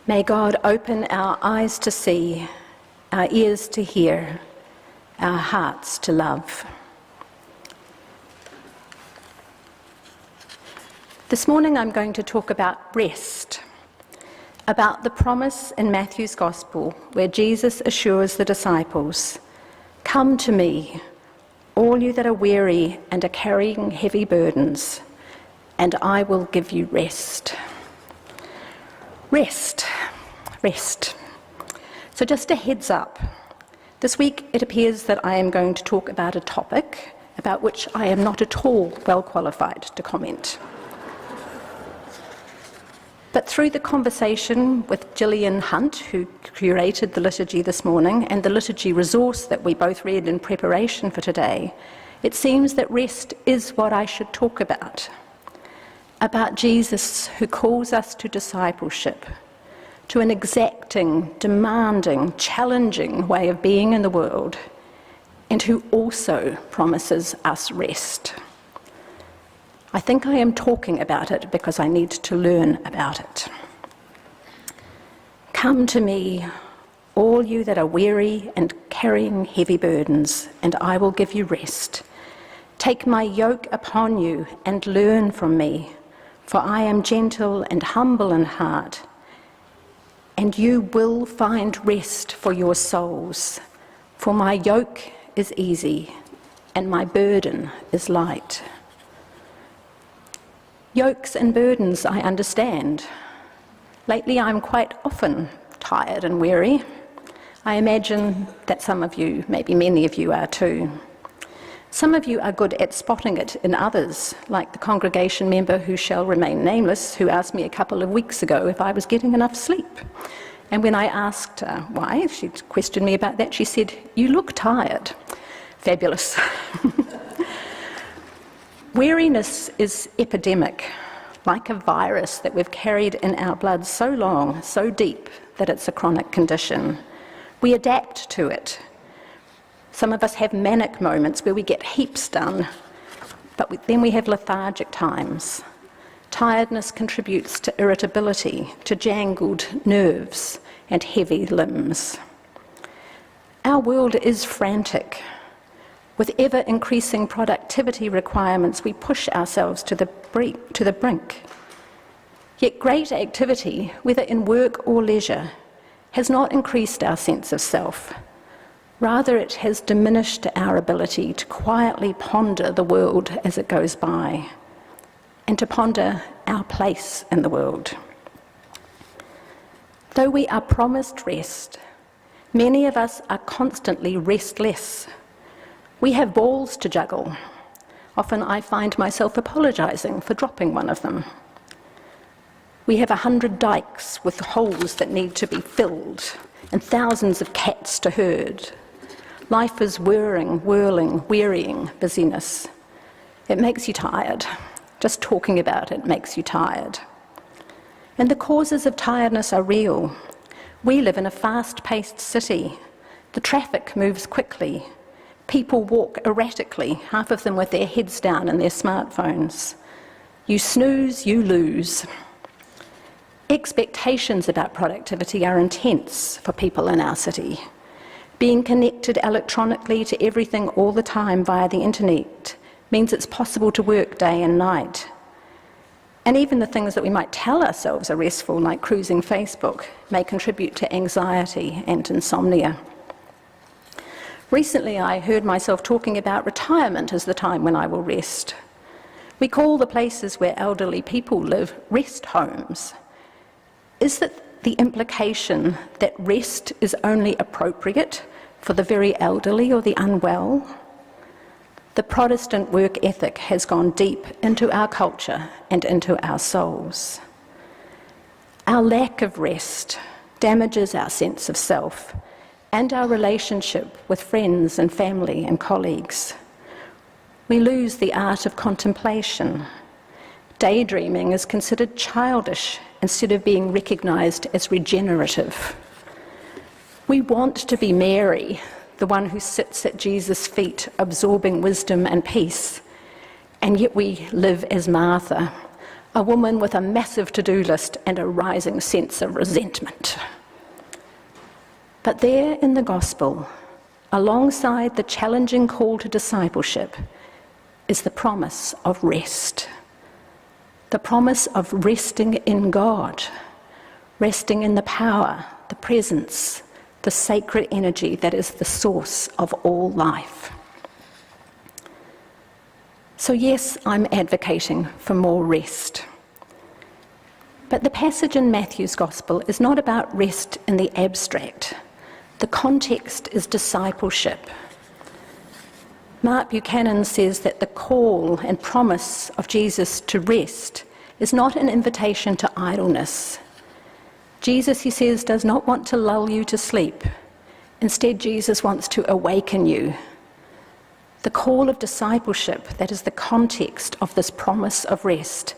May God open our eyes to see, our ears to hear, our hearts to love. This morning I'm going to talk about rest, about the promise in Matthew's Gospel where Jesus assures the disciples, "Come to me, all you that are weary and are carrying heavy burdens, and I will give you rest." Rest. So just a heads up. This week it appears that I am going to talk about a topic about which I am not at all well qualified to comment. But through the conversation with Gillian Hunt, who curated the liturgy this morning, and the liturgy resource that we both read in preparation for today, it seems that rest is what I should talk about Jesus who calls us to discipleship, to an exacting, demanding, challenging way of being in the world, and who also promises us rest. I think I am talking about it because I need to learn about it. Come to me, all you that are weary and carrying heavy burdens, and I will give you rest. Take my yoke upon you and learn from me, for I am gentle and humble in heart, and you will find rest for your souls. For my yoke is easy and my burden is light. Yokes and burdens I understand. Lately I'm quite often tired and weary. I imagine that some of you, maybe many of you, are too. Some of you are good at spotting it in others, like the congregation member who shall remain nameless, who asked me a couple of weeks ago if I was getting enough sleep. And when I asked why, she questioned me about that, she said, "You look tired." Fabulous. Weariness is epidemic, like a virus that we've carried in our blood so long, so deep, that it's a chronic condition. We adapt to it. Some of us have manic moments where we get heaps done, but then we have lethargic times. Tiredness contributes to irritability, to jangled nerves and heavy limbs. Our world is frantic. With ever-increasing productivity requirements, we push ourselves to the brink. Yet great activity, whether in work or leisure, has not increased our sense of self. Rather, it has diminished our ability to quietly ponder the world as it goes by, and to ponder our place in the world. Though we are promised rest, many of us are constantly restless. We have balls to juggle. Often I find myself apologising for dropping one of them. We have 100 dikes with holes that need to be filled, and thousands of cats to herd. Life is whirling, wearying busyness. It makes you tired. Just talking about it makes you tired. And the causes of tiredness are real. We live in a fast-paced city. The traffic moves quickly. People walk erratically, half of them with their heads down in their smartphones. You snooze, you lose. Expectations about productivity are intense for people in our city. Being connected electronically to everything all the time via the internet means it's possible to work day and night. And even the things that we might tell ourselves are restful, like cruising Facebook, may contribute to anxiety and insomnia. Recently, I heard myself talking about retirement as the time when I will rest. We call the places where elderly people live rest homes. Is that the implication that rest is only appropriate for the very elderly or the unwell? The Protestant work ethic has gone deep into our culture and into our souls. Our lack of rest damages our sense of self and our relationship with friends and family and colleagues. We lose the art of contemplation. Daydreaming is considered childish instead of being recognised as regenerative. We want to be Mary, the one who sits at Jesus' feet absorbing wisdom and peace, and yet we live as Martha, a woman with a massive to-do list and a rising sense of resentment. But there in the gospel, alongside the challenging call to discipleship, is the promise of rest. The promise of resting in God, resting in the power, the presence, the sacred energy that is the source of all life. So yes, I'm advocating for more rest. But the passage in Matthew's Gospel is not about rest in the abstract. The context is discipleship. Mark Buchanan says that the call and promise of Jesus to rest is not an invitation to idleness. Jesus, he says, does not want to lull you to sleep. Instead, Jesus wants to awaken you. The call of discipleship, that is the context of this promise of rest,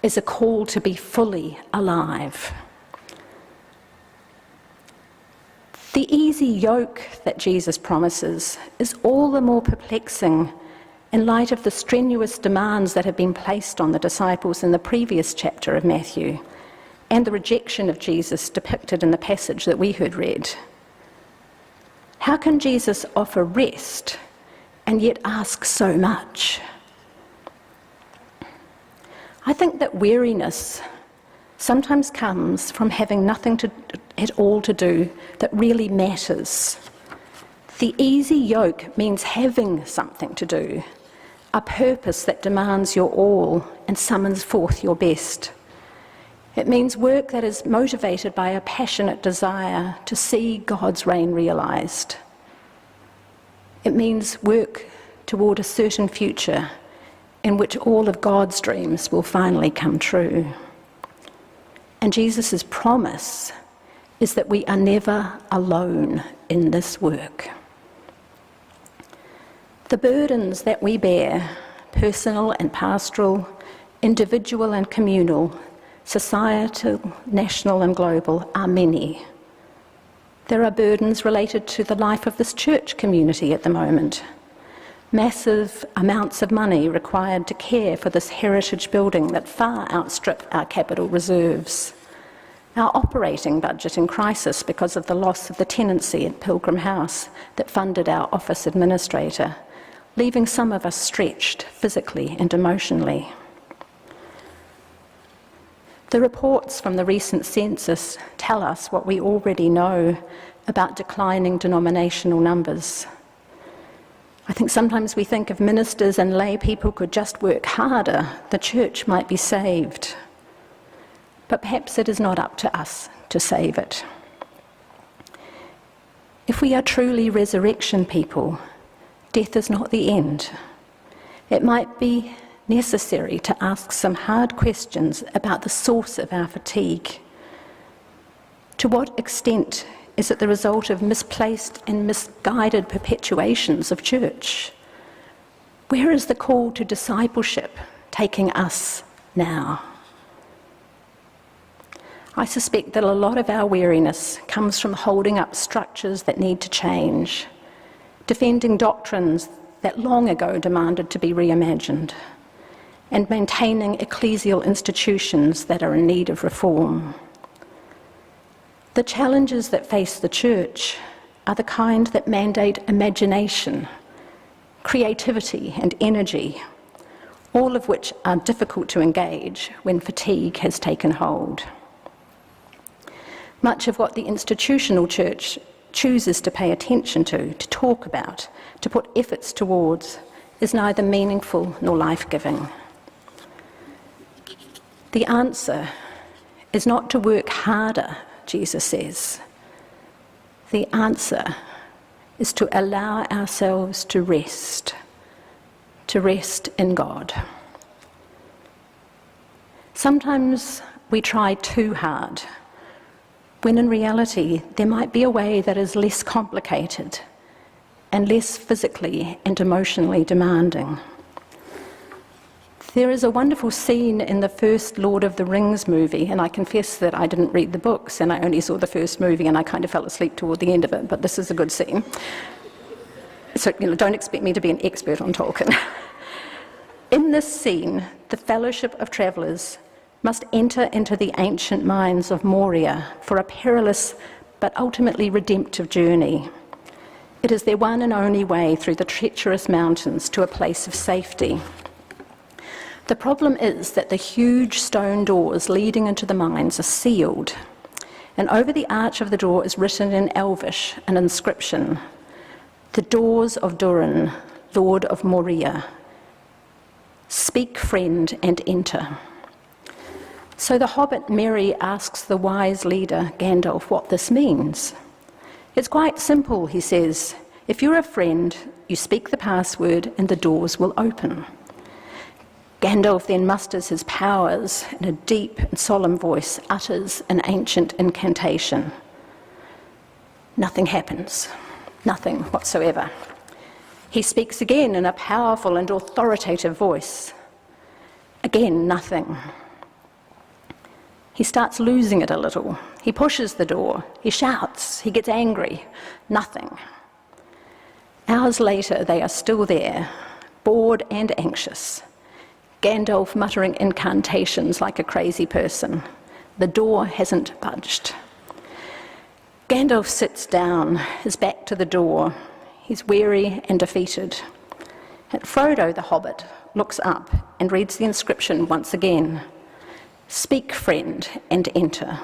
is a call to be fully alive. The easy yoke that Jesus promises is all the more perplexing in light of the strenuous demands that have been placed on the disciples in the previous chapter of Matthew, and the rejection of Jesus depicted in the passage that we heard read. How can Jesus offer rest and yet ask so much? I think that weariness sometimes comes from having nothing at all to do that really matters. The easy yoke means having something to do, a purpose that demands your all and summons forth your best. It means work that is motivated by a passionate desire to see God's reign realised. It means work toward a certain future in which all of God's dreams will finally come true. And Jesus' promise is that we are never alone in this work. The burdens that we bear, personal and pastoral, individual and communal, societal, national and global, are many. There are burdens related to the life of this church community at the moment. Massive amounts of money required to care for this heritage building that far outstrip our capital reserves. Our operating budget in crisis because of the loss of the tenancy at Pilgrim House that funded our office administrator, leaving some of us stretched physically and emotionally. The reports from the recent census tell us what we already know about declining denominational numbers. I think sometimes we think if ministers and lay people could just work harder, the church might be saved. But perhaps it is not up to us to save it. If we are truly resurrection people, death is not the end. It might be necessary to ask some hard questions about the source of our fatigue. To what extent is it the result of misplaced and misguided perpetuations of church? Where is the call to discipleship taking us now? I suspect that a lot of our weariness comes from holding up structures that need to change, defending doctrines that long ago demanded to be reimagined, and maintaining ecclesial institutions that are in need of reform. The challenges that face the church are the kind that mandate imagination, creativity and energy, all of which are difficult to engage when fatigue has taken hold. Much of what the institutional church chooses to pay attention to talk about, to put efforts towards, is neither meaningful nor life-giving. The answer is not to work harder, Jesus says. The answer is to allow ourselves to rest in God. Sometimes we try too hard, when in reality there might be a way that is less complicated and less physically and emotionally demanding. There is a wonderful scene in the first Lord of the Rings movie, and I confess that I didn't read the books and I only saw the first movie and I kind of fell asleep toward the end of it, but this is a good scene. So, don't expect me to be an expert on Tolkien. In this scene, the Fellowship of Travellers must enter into the ancient mines of Moria for a perilous but ultimately redemptive journey. It is their one and only way through the treacherous mountains to a place of safety. The problem is that the huge stone doors leading into the mines are sealed, and over the arch of the door is written in Elvish an inscription, "The doors of Durin, Lord of Moria. Speak, friend, and enter." So the hobbit Merry asks the wise leader, Gandalf, what this means. "It's quite simple," he says. "If you're a friend, you speak the password and the doors will open." Gandalf then musters his powers and a deep and solemn voice utters an ancient incantation. Nothing happens, nothing whatsoever. He speaks again in a powerful and authoritative voice. Again, nothing. He starts losing it a little. He pushes the door, he shouts, he gets angry. Nothing. Hours later, they are still there, bored and anxious. Gandalf muttering incantations like a crazy person. The door hasn't budged. Gandalf sits down, his back to the door. He's weary and defeated. And Frodo, the hobbit, looks up and reads the inscription once again. "Speak, friend, and enter."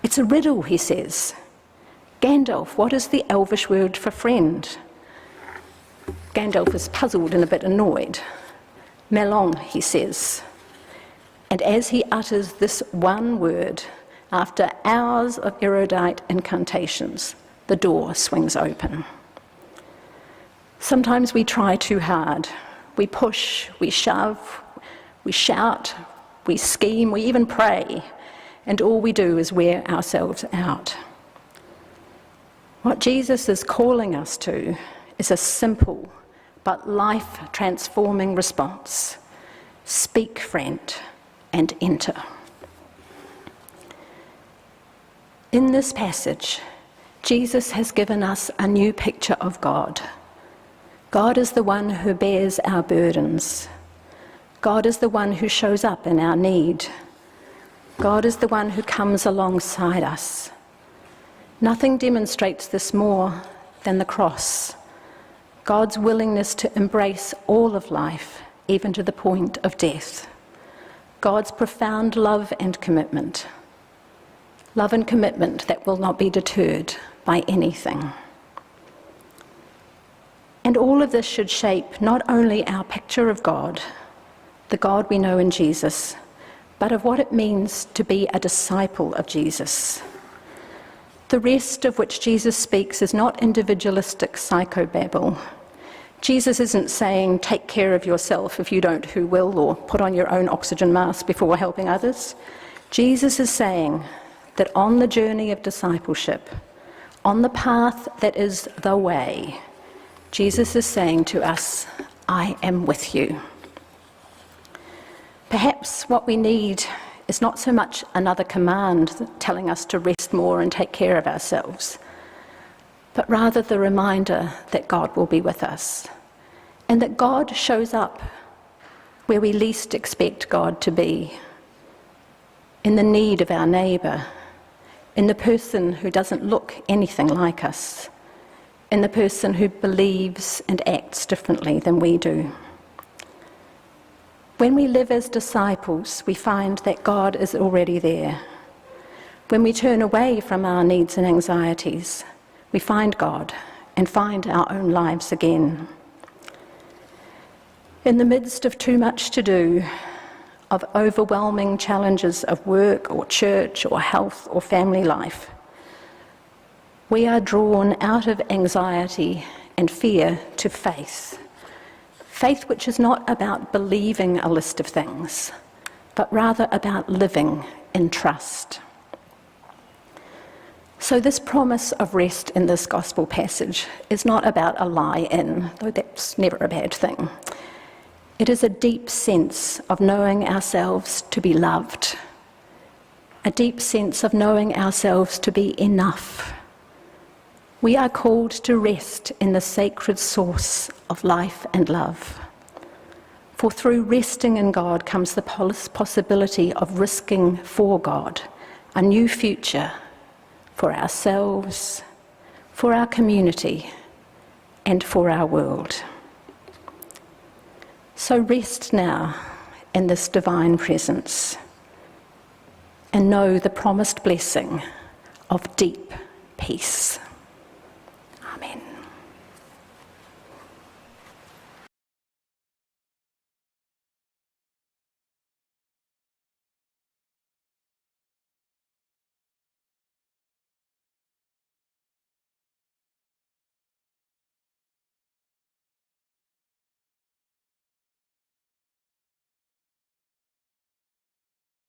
"It's a riddle," he says. "Gandalf, what is the Elvish word for friend?" Gandalf is puzzled and a bit annoyed. "Melon," he says. And as he utters this one word, after hours of erudite incantations, the door swings open. Sometimes we try too hard. We push, we shove, we shout, we scheme, we even pray, and all we do is wear ourselves out. What Jesus is calling us to is a simple but life-transforming response. Speak, friend, and enter. In this passage, Jesus has given us a new picture of God. God is the one who bears our burdens. God is the one who shows up in our need. God is the one who comes alongside us. Nothing demonstrates this more than the cross. God's willingness to embrace all of life, even to the point of death. God's profound love and commitment. Love and commitment that will not be deterred by anything. And all of this should shape not only our picture of God, the God we know in Jesus, but of what it means to be a disciple of Jesus. The rest of which Jesus speaks is not individualistic psychobabble. Jesus isn't saying, take care of yourself, if you don't, who will, or put on your own oxygen mask before helping others. Jesus is saying that on the journey of discipleship, on the path that is the way, Jesus is saying to us, I am with you. Perhaps what we need is not so much another command telling us to rest more and take care of ourselves, but rather the reminder that God will be with us, and that God shows up where we least expect God to be, in the need of our neighbour, in the person who doesn't look anything like us, in the person who believes and acts differently than we do. When we live as disciples, we find that God is already there. When we turn away from our needs and anxieties, we find God and find our own lives again. In the midst of too much to do, of overwhelming challenges of work or church or health or family life, we are drawn out of anxiety and fear to faith. Faith which is not about believing a list of things, but rather about living in trust. So this promise of rest in this gospel passage is not about a lie-in, though that's never a bad thing. It is a deep sense of knowing ourselves to be loved, a deep sense of knowing ourselves to be enough. We are called to rest in the sacred source of life and love. For through resting in God comes the possibility of risking for God a new future for ourselves, for our community, and for our world. So rest now in this divine presence and know the promised blessing of deep peace.